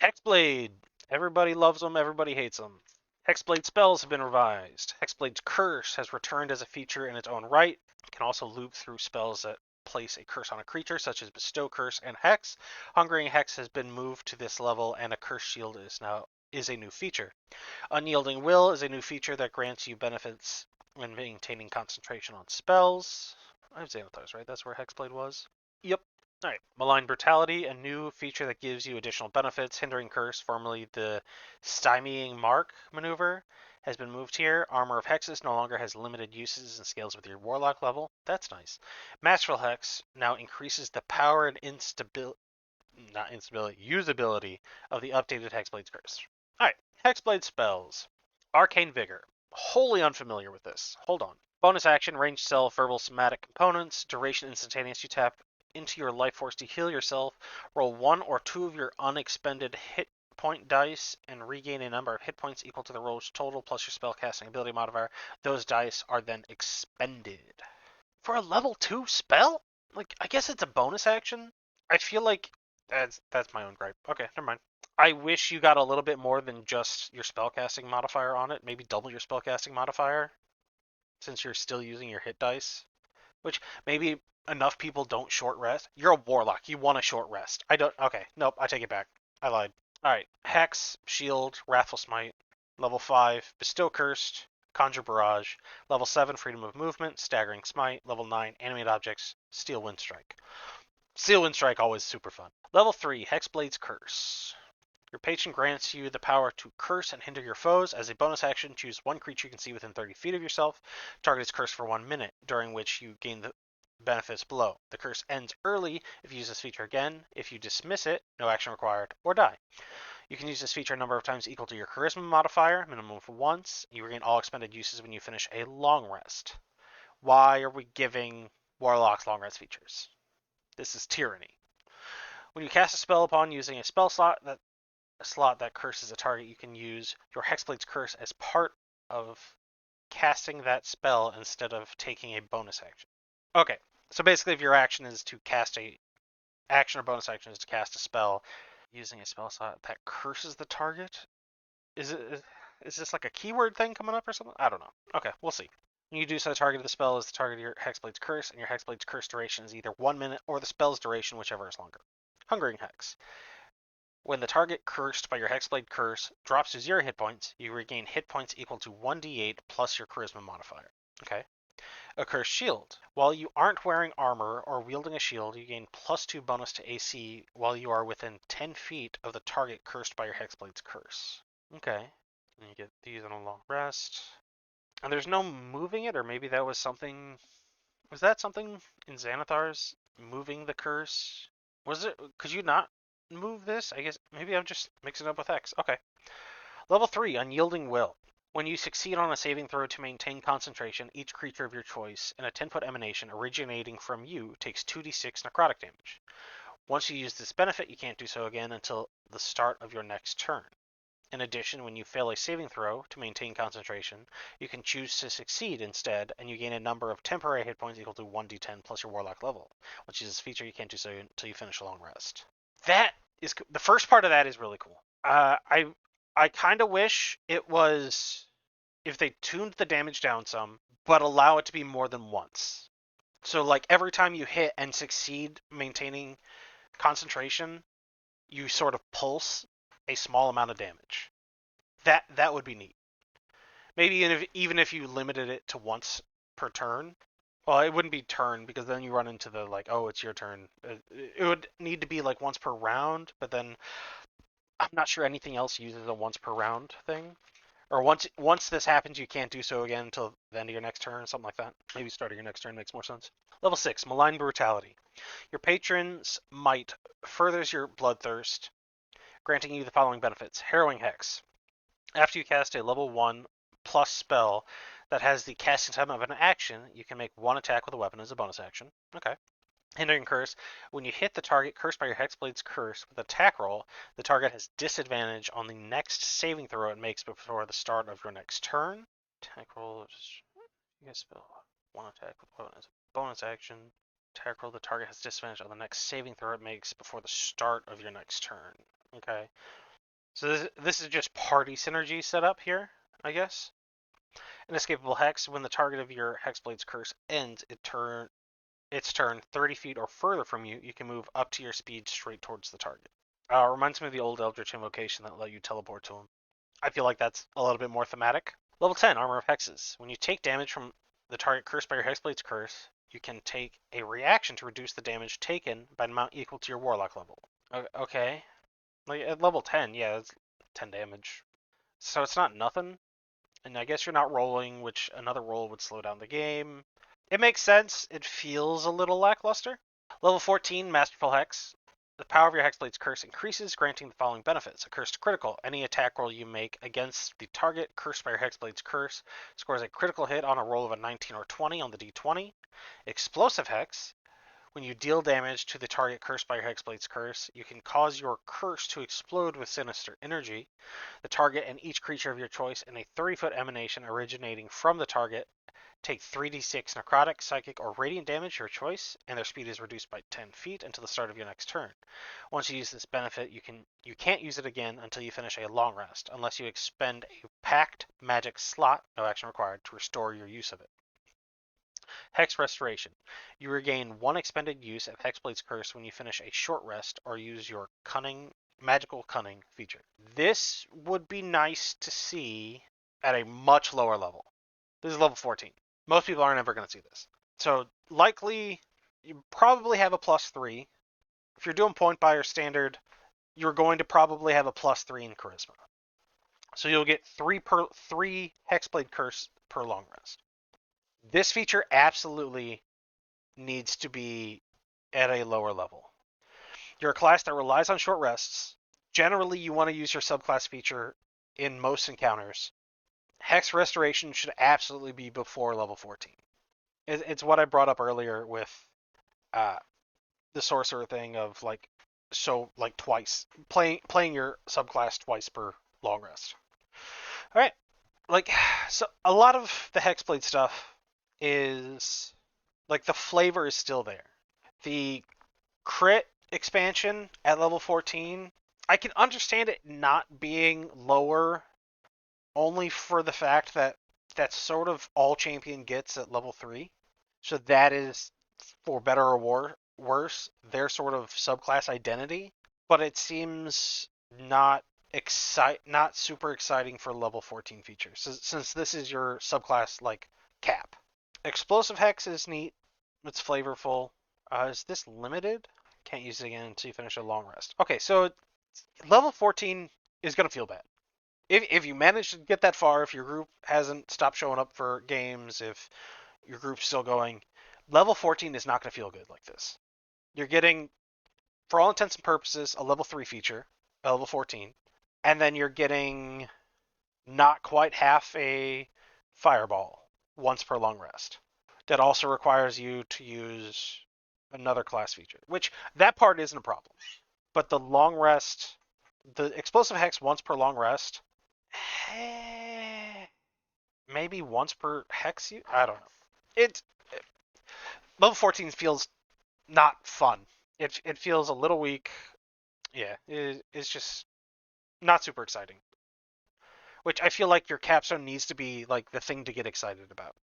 Hexblade. Everybody loves them, everybody hates them. Hexblade spells have been revised. Hexblade's Curse has returned as a feature in its own right. It can also loop through spells that place a curse on a creature, such as Bestow Curse and Hex. Hungering Hex has been moved to this level, and a Curse Shield is a new feature. Unyielding Will is a new feature that grants you benefits when maintaining concentration on spells. I have Xanathars, right? That's where Hexblade was. Yep. Alright, Malign Brutality, a new feature that gives you additional benefits. Hindering Curse, formerly the Stymieing Mark maneuver, has been moved here. Armor of Hexes no longer has limited uses and scales with your Warlock level. That's nice. Masterful Hex now increases the power and usability of the updated Hexblade's Curse. Alright, Hexblade spells. Arcane Vigor. Wholly unfamiliar with this. Hold on. Bonus action, ranged self, verbal somatic components, duration instantaneous. You tap into your life force to heal yourself. Roll one or two of your unexpended hit point dice and regain a number of hit points equal to the roll's total plus your spellcasting ability modifier. Those dice are then expended. For a level 2 spell? Like, I guess it's a bonus action? I feel like that's my own gripe. Okay, never mind. I wish you got a little bit more than just your spellcasting modifier on it. Maybe double your spellcasting modifier, since you're still using your hit dice. Which maybe enough people don't short rest. You're a warlock. You want a short rest. I don't. Okay, nope. I take it back. I lied. All right. Hex, shield, wrathful smite. Level 5, bestow cursed, conjure barrage. Level 7, freedom of movement, staggering smite. Level 9, animate objects, steel wind strike. Steel wind strike always super fun. Level 3, hexblade's curse. Your patron grants you the power to curse and hinder your foes. As a bonus action, choose one creature you can see within 30 feet of yourself. Target is cursed for 1 minute, during which you gain the benefits below. The curse ends early if you use this feature again. If you dismiss it, no action required, or die. You can use this feature a number of times equal to your charisma modifier, minimum of once. You regain all expended uses when you finish a long rest. Why are we giving warlocks long rest features? This is tyranny. When you cast a spell upon using a spell slot that curses a target, you can use your Hexblade's Curse as part of casting that spell instead of taking a bonus action. Okay, so basically if your action is to cast a action or bonus action is to cast a spell using a spell slot that curses the target, is this like a keyword thing coming up or something? I don't know. Okay, we'll see. When you do so, the target of the spell is the target of your Hexblade's Curse, and your Hexblade's Curse duration is either 1 minute or the spell's duration, whichever is longer. Hungering Hex. When the target cursed by your Hexblade Curse drops to 0 hit points, you regain hit points equal to 1d8 plus your Charisma modifier. Okay. A Cursed Shield. While you aren't wearing armor or wielding a shield, you gain +2 bonus to AC while you are within 10 feet of the target cursed by your Hexblade's Curse. Okay. And you get these on a long rest. And there's no moving it, or maybe that was something. Was that something in Xanathar's? Moving the curse? Was it? Could you not move this? I guess maybe I'm just mixing it up with X. Okay. Level 3, Unyielding Will. When you succeed on a saving throw to maintain concentration, each creature of your choice in a 10-foot emanation originating from you takes 2d6 necrotic damage. Once you use this benefit, you can't do so again until the start of your next turn. In addition, when you fail a saving throw to maintain concentration, you can choose to succeed instead, and you gain a number of temporary hit points equal to 1d10 plus your warlock level. Once you use this feature, you can't do so until you finish a long rest. That is the first part of that is really cool. I kind of wish it was if they tuned the damage down some, but allow it to be more than once. So like every time you hit and succeed maintaining concentration, you sort of pulse a small amount of damage. That would be neat. Maybe even if you limited it to once per turn. Well, it wouldn't be turn because then you run into the like, oh, it's your turn. It would need to be like once per round, but then I'm not sure anything else uses a once per round thing. Or once this happens, you can't do so again until the end of your next turn, something like that. Maybe starting your next turn makes more sense. Level 6, Malign Brutality. Your patron's might furthers your bloodthirst, granting you the following benefits. Harrowing Hex. After you cast a level 1 plus spell that has the casting time of an action, you can make one attack with a weapon as a bonus action. Okay. Hindering Curse. When you hit the target cursed by your Hexblade's Curse with attack roll, the target has disadvantage on the next saving throw it makes before the start of your next turn. Attack roll. You guys spell one attack with weapon as a bonus action. Attack roll. The target has disadvantage on the next saving throw it makes before the start of your next turn. Okay. So this is just party synergy set up here, I guess. An escapable hex. When the target of your Hexblade's curse ends, its turn 30 feet or further from you, you can move up to your speed straight towards the target. Reminds me of the old Eldritch Invocation that let you teleport to him. I feel like that's a little bit more thematic. Level 10, Armor of Hexes. When you take damage from the target cursed by your Hexblade's curse, you can take a reaction to reduce the damage taken by an amount equal to your Warlock level. Okay. Like at level 10, yeah, it's 10 damage. So it's not nothing. And I guess you're not rolling, which another roll would slow down the game. It makes sense. It feels a little lackluster. Level 14, Masterful Hex. The power of your Hexblade's curse increases, granting the following benefits. A cursed critical. Any attack roll you make against the target cursed by your Hexblade's curse scores a critical hit on a roll of a 19 or 20 on the d20. Explosive Hex. When you deal damage to the target cursed by your Hexblade's curse, you can cause your curse to explode with sinister energy. The target and each creature of your choice in a 30-foot emanation originating from the target take 3d6 necrotic, psychic, or radiant damage, your choice, and their speed is reduced by 10 feet until the start of your next turn. Once you use this benefit, you can't use it again until you finish a long rest, unless you expend a packed magic slot, no action required, to restore your use of it. Hex Restoration. You regain one expended use of Hexblade's Curse when you finish a short rest or use your magical cunning feature. This would be nice to see at a much lower level. This is level 14. Most people aren't ever going to see this. So likely, you probably have a +3. If you're doing point buy or standard, you're going to probably have a +3 in charisma. So you'll get 3 Hexblade Curse per long rest. This feature absolutely needs to be at a lower level. You're a class that relies on short rests. Generally, you want to use your subclass feature in most encounters. Hex Restoration should absolutely be before level 14. It's what I brought up earlier with the sorcerer thing of twice playing your subclass twice per long rest. All right, so a lot of the Hexblade stuff is the flavor is still there. The crit expansion at level 14, I can understand it not being lower only for the fact that that's sort of all champion gets at level 3. So that is, for better or worse, their sort of subclass identity. But it seems not super exciting for level 14 features, since this is your subclass cap. Explosive Hex is neat. It's flavorful. Is this limited? Can't use it again until you finish a long rest. Okay, so level 14 is going to feel bad. If you manage to get that far, if your group hasn't stopped showing up for games, if your group's still going, level 14 is not going to feel good like this. You're getting, for all intents and purposes, a level 3 feature, a level 14, and then you're getting not quite half a fireball once per long rest. That also requires you to use another class feature, which that part isn't a problem. But the long rest, the explosive hex once per long rest, maybe once per hex. I don't know. Level 14 feels not fun. It feels a little weak. Yeah, it's just not super exciting. Which I feel like your capstone needs to be the thing to get excited about.